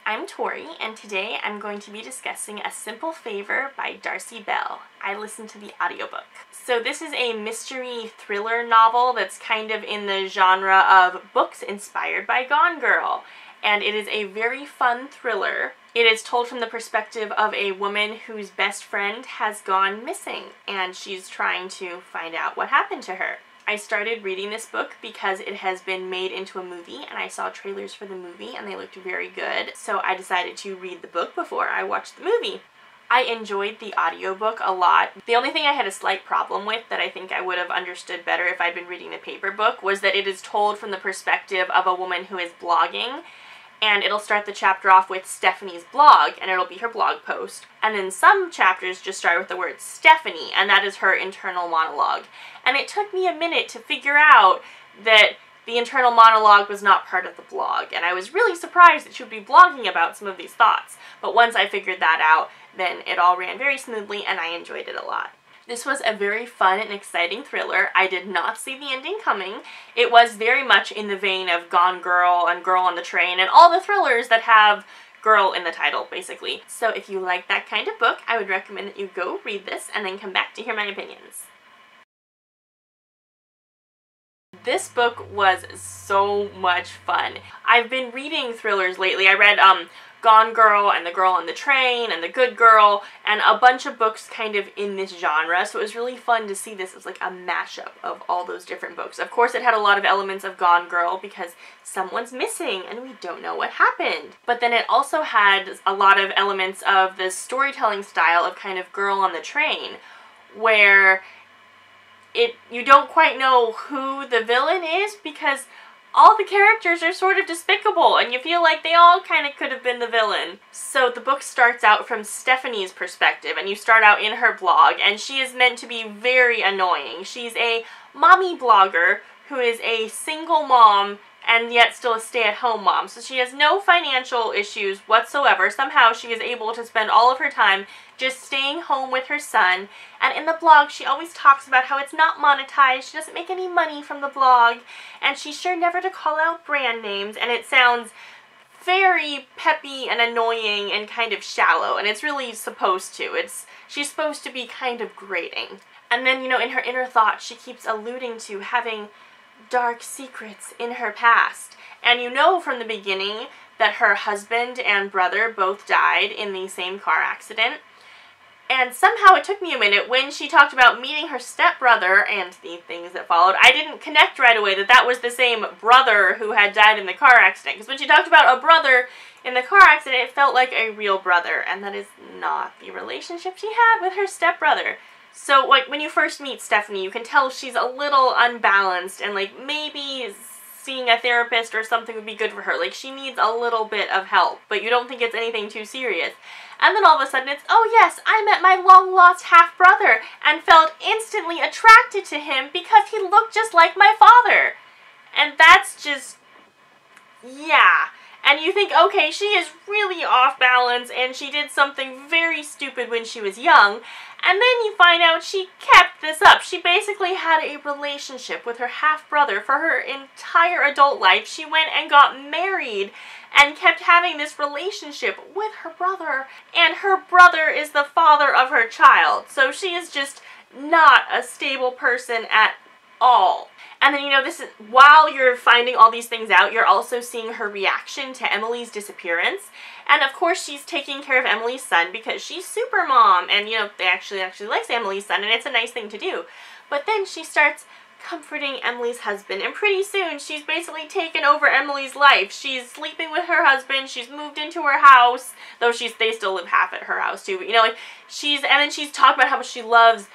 I'm Tori, and today I'm going to be discussing A Simple Favor by Darcey Bell. I listened to the audiobook. So this is a mystery thriller novel that's kind of in the genre of books inspired by Gone Girl, and it is a very fun thriller. It is told from the perspective of a woman whose best friend has gone missing, and she's trying to find out what happened to her. I started reading this book because it has been made into a movie, and I saw trailers for the movie and they looked very good, so I decided to read the book before I watched the movie. I enjoyed the audiobook a lot. The only thing I had a slight problem with that I think I would have understood better if I'd been reading the paper book was that it is told from the perspective of a woman who is blogging, and it'll start the chapter off with Stephanie's blog, and it'll be her blog post. And then some chapters just start with the word Stephanie, and that is her internal monologue. And it took me a minute to figure out that the internal monologue was not part of the blog, and I was really surprised that she would be blogging about some of these thoughts. But once I figured that out, then it all ran very smoothly, and I enjoyed it a lot. This was a very fun and exciting thriller. I did not see the ending coming. It was very much in the vein of Gone Girl and Girl on the Train and all the thrillers that have girl in the title, basically. So if you like that kind of book, I would recommend that you go read this and then come back to hear my opinions. This book was so much fun. I've been reading thrillers lately. I read Gone Girl and The Girl on the Train and The Good Girl and a bunch of books kind of in this genre, so it was really fun to see this as like a mashup of all those different books. Of course, it had a lot of elements of Gone Girl because someone's missing and we don't know what happened. But then it also had a lot of elements of the storytelling style of kind of Girl on the Train, where you don't quite know who the villain is because all the characters are sort of despicable, and you feel like they all kind of could have been the villain. So the book starts out from Stephanie's perspective, and you start out in her blog, and she is meant to be very annoying. She's a mommy blogger who is a single mom and yet still a stay-at-home mom. So she has no financial issues whatsoever. Somehow she is able to spend all of her time just staying home with her son. And in the blog, she always talks about how it's not monetized. She doesn't make any money from the blog. And she's sure never to call out brand names. And it sounds very peppy and annoying and kind of shallow. And it's really supposed to. She's supposed to be kind of grating. And then, you know, in her inner thoughts, she keeps alluding to having dark secrets in her past. And you know from the beginning that her husband and brother both died in the same car accident. And somehow it took me a minute when she talked about meeting her stepbrother and the things that followed. I didn't connect right away that that was the same brother who had died in the car accident. Because when she talked about a brother in the car accident, it felt like a real brother. And that is not the relationship she had with her stepbrother. So, like, when you first meet Stephanie, you can tell she's a little unbalanced and, like, maybe seeing a therapist or something would be good for her. Like, she needs a little bit of help, but you don't think it's anything too serious. And then all of a sudden it's, oh yes, I met my long-lost half-brother and felt instantly attracted to him because he looked just like my father. And that's just, yeah. And you think, okay, she is really off balance and she did something very stupid when she was young. And then you find out she kept this up. She basically had a relationship with her half-brother for her entire adult life. She went and got married and kept having this relationship with her brother. And her brother is the father of her child. So she is just not a stable person at all. And then, you know, this is, while you're finding all these things out, you're also seeing her reaction to Emily's disappearance. And of course, she's taking care of Emily's son because she's super mom. And, you know, they actually likes Emily's son, and it's a nice thing to do. But then she starts comforting Emily's husband, and pretty soon she's basically taken over Emily's life. She's sleeping with her husband, she's moved into her house, though they still live half at her house too. But, you know, like, and then she's talking about how much she loves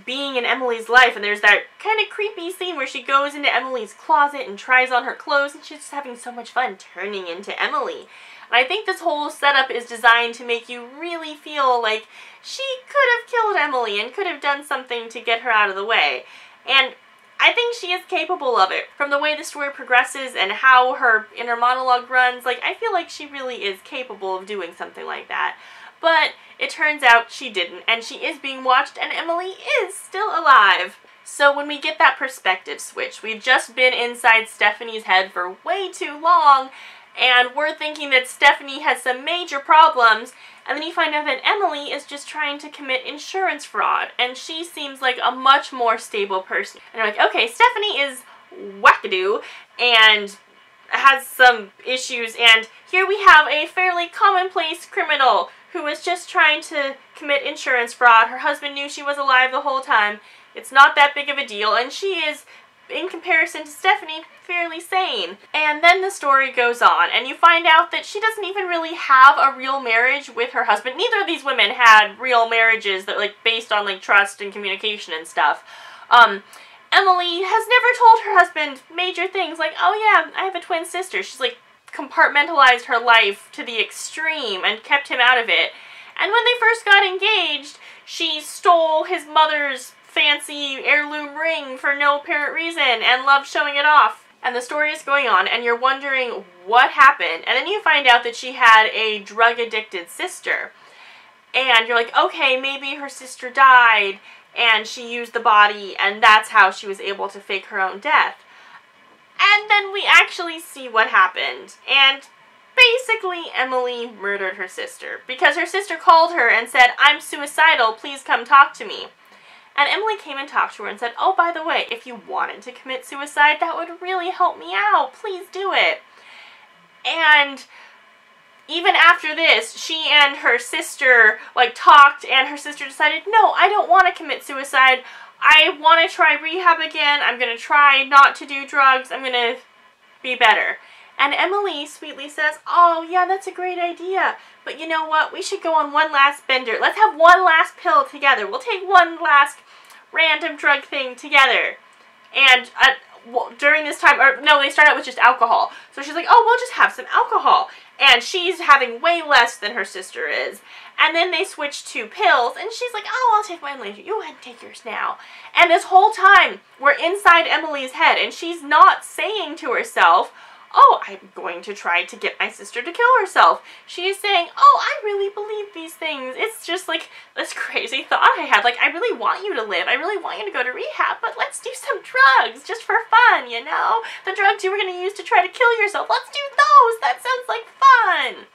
being in Emily's life, and there's that kind of creepy scene where she goes into Emily's closet and tries on her clothes, and she's just having so much fun turning into Emily. And I think this whole setup is designed to make you really feel like she could have killed Emily and could have done something to get her out of the way. And I think she is capable of it. From the way the story progresses and how her inner monologue runs, like, I feel like she really is capable of doing something like that. But it turns out she didn't, and she is being watched, and Emily is still alive. So when we get that perspective switch, we've just been inside Stephanie's head for way too long, and we're thinking that Stephanie has some major problems, and then you find out that Emily is just trying to commit insurance fraud, and she seems like a much more stable person. And you're like, okay, Stephanie is wackadoo, and has some issues, and here we have a fairly commonplace criminal who is just trying to commit insurance fraud. Her husband knew she was alive the whole time. It's not that big of a deal, and she is, in comparison to Stephanie, fairly sane. And then the story goes on, and you find out that she doesn't even really have a real marriage with her husband. Neither of these women had real marriages that, like, based on, like, trust and communication and stuff. Emily has never told her husband major things like, oh yeah, I have a twin sister. She's, like, compartmentalized her life to the extreme and kept him out of it. And when they first got engaged, she stole his mother's fancy heirloom ring for no apparent reason and loved showing it off. And the story is going on, and you're wondering what happened. And then you find out that she had a drug-addicted sister. And you're like, okay, maybe her sister died, and she used the body, and that's how she was able to fake her own death. And then we actually see what happened. And basically, Emily murdered her sister, because her sister called her and said, I'm suicidal, please come talk to me. And Emily came and talked to her and said, oh, by the way, if you wanted to commit suicide, that would really help me out. Please do it. And even after this, she and her sister, like, talked, and her sister decided, no, I don't want to commit suicide. I want to try rehab again. I'm going to try not to do drugs. I'm going to be better. And Emily sweetly says, oh, yeah, that's a great idea. But you know what? We should go on one last bender. Let's have one last pill together. We'll take one last random drug thing together. And during this time, or no, they start out with just alcohol. So she's like, oh, we'll just have some alcohol. And she's having way less than her sister is. And then they switch to pills, and she's like, oh, I'll take mine later. You go ahead and take yours now. And this whole time, we're inside Emily's head, and she's not saying to herself, oh, I'm going to try to get my sister to kill herself. She is saying, oh, I really believe these things. It's just like this crazy thought I had. Like, I really want you to live. I really want you to go to rehab, but let's do some drugs just for fun, you know? The drugs you were going to use to try to kill yourself. Let's do those. That sounds like fun.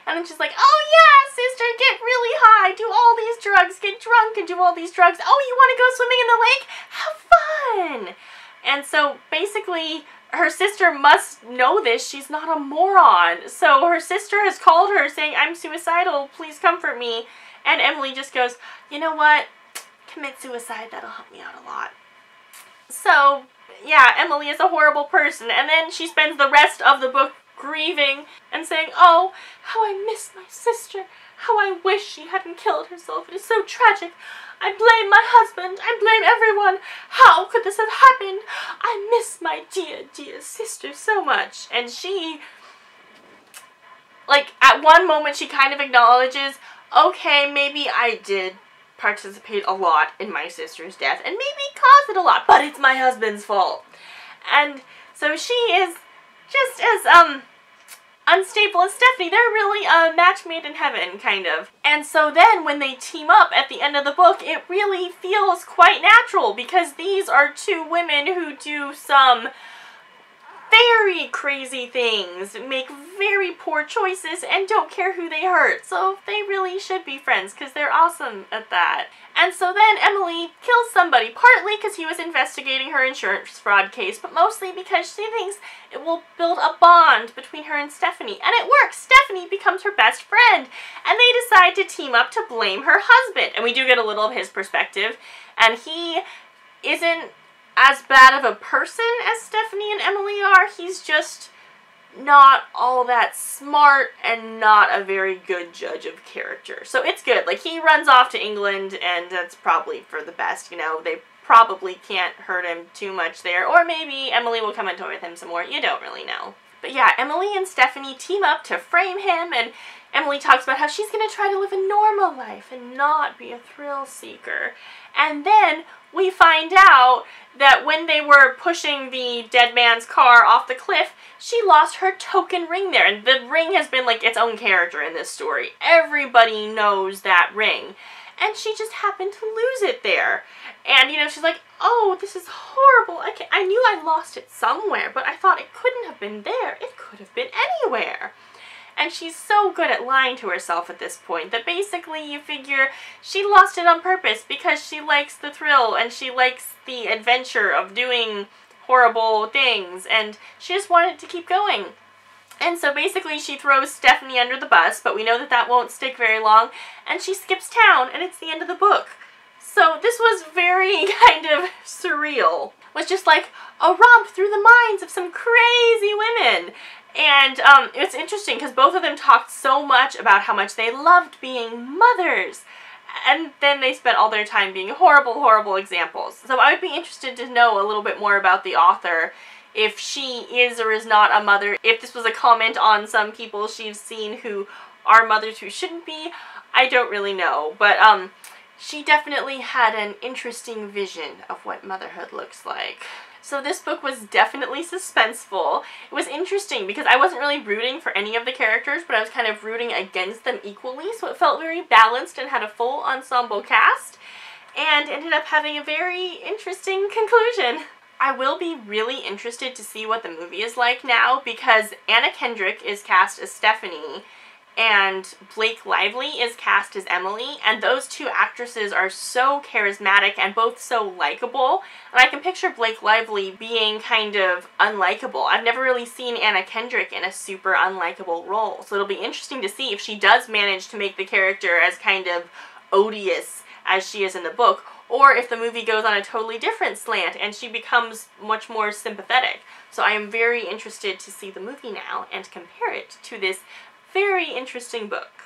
And then she's like, oh yeah, sister, get really high, do all these drugs, get drunk and do all these drugs. Oh, you want to go swimming in the lake? Have fun. And so basically, her sister must know this. She's not a moron. So her sister has called her saying, I'm suicidal, please comfort me. And Emily just goes, you know what? Commit suicide, that'll help me out a lot. So, yeah, Emily is a horrible person. And then she spends the rest of the book grieving and saying, oh, how I miss my sister. How I wish she hadn't killed herself. It is so tragic. I blame my husband. I blame everyone. How could this have happened? I miss my dear, dear sister so much. And she, like, at one moment she kind of acknowledges, okay, maybe I did participate a lot in my sister's death and maybe caused it a lot, but it's my husband's fault. And so she is just as, unstable as Stephanie. They're really a match made in heaven, kind of. And so then when they team up at the end of the book, it really feels quite natural, because these are two women who do some very crazy things, make very poor choices, and don't care who they hurt. So they really should be friends, because they're awesome at that. And so then Emily kills somebody, partly because he was investigating her insurance fraud case, but mostly because she thinks it will build a bond between her and Stephanie. And it works! Stephanie becomes her best friend, and they decide to team up to blame her husband. And we do get a little of his perspective, and he isn't as bad of a person as Stephanie and Emily are. He's just not all that smart and not a very good judge of character. So it's good. Like, he runs off to England, and that's probably for the best, you know. They probably can't hurt him too much there. Or maybe Emily will come and toy with him some more. You don't really know. But yeah, Emily and Stephanie team up to frame him, and Emily talks about how she's going to try to live a normal life and not be a thrill seeker. And then we find out that when they were pushing the dead man's car off the cliff, she lost her token ring there. And the ring has been like its own character in this story. Everybody knows that ring. and she just happened to lose it there. And, you know, she's like, oh, this is horrible. I knew I lost it somewhere, but I thought it couldn't have been there. It could have been anywhere. And she's so good at lying to herself at this point that basically you figure she lost it on purpose because she likes the thrill and she likes the adventure of doing horrible things, and she just wanted to keep going. And so basically she throws Stephanie under the bus, but we know that that won't stick very long, and she skips town, and it's the end of the book. So this was very kind of surreal. It was just like a romp through the minds of some crazy women. And it's interesting because both of them talked so much about how much they loved being mothers. And then they spent all their time being horrible, horrible examples. So I would be interested to know a little bit more about the author, if she is or is not a mother, if this was a comment on some people she's seen who are mothers who shouldn't be. I don't really know, but she definitely had an interesting vision of what motherhood looks like. So this book was definitely suspenseful. It was interesting because I wasn't really rooting for any of the characters, but I was kind of rooting against them equally, so it felt very balanced and had a full ensemble cast, and ended up having a very interesting conclusion. I will be really interested to see what the movie is like now, because Anna Kendrick is cast as Stephanie, and Blake Lively is cast as Emily, and those two actresses are so charismatic and both so likable, and I can picture Blake Lively being kind of unlikable. I've never really seen Anna Kendrick in a super unlikable role, so it'll be interesting to see if she does manage to make the character as kind of odious as she is in the book, or if the movie goes on a totally different slant and she becomes much more sympathetic. So I am very interested to see the movie now and compare it to this very interesting book.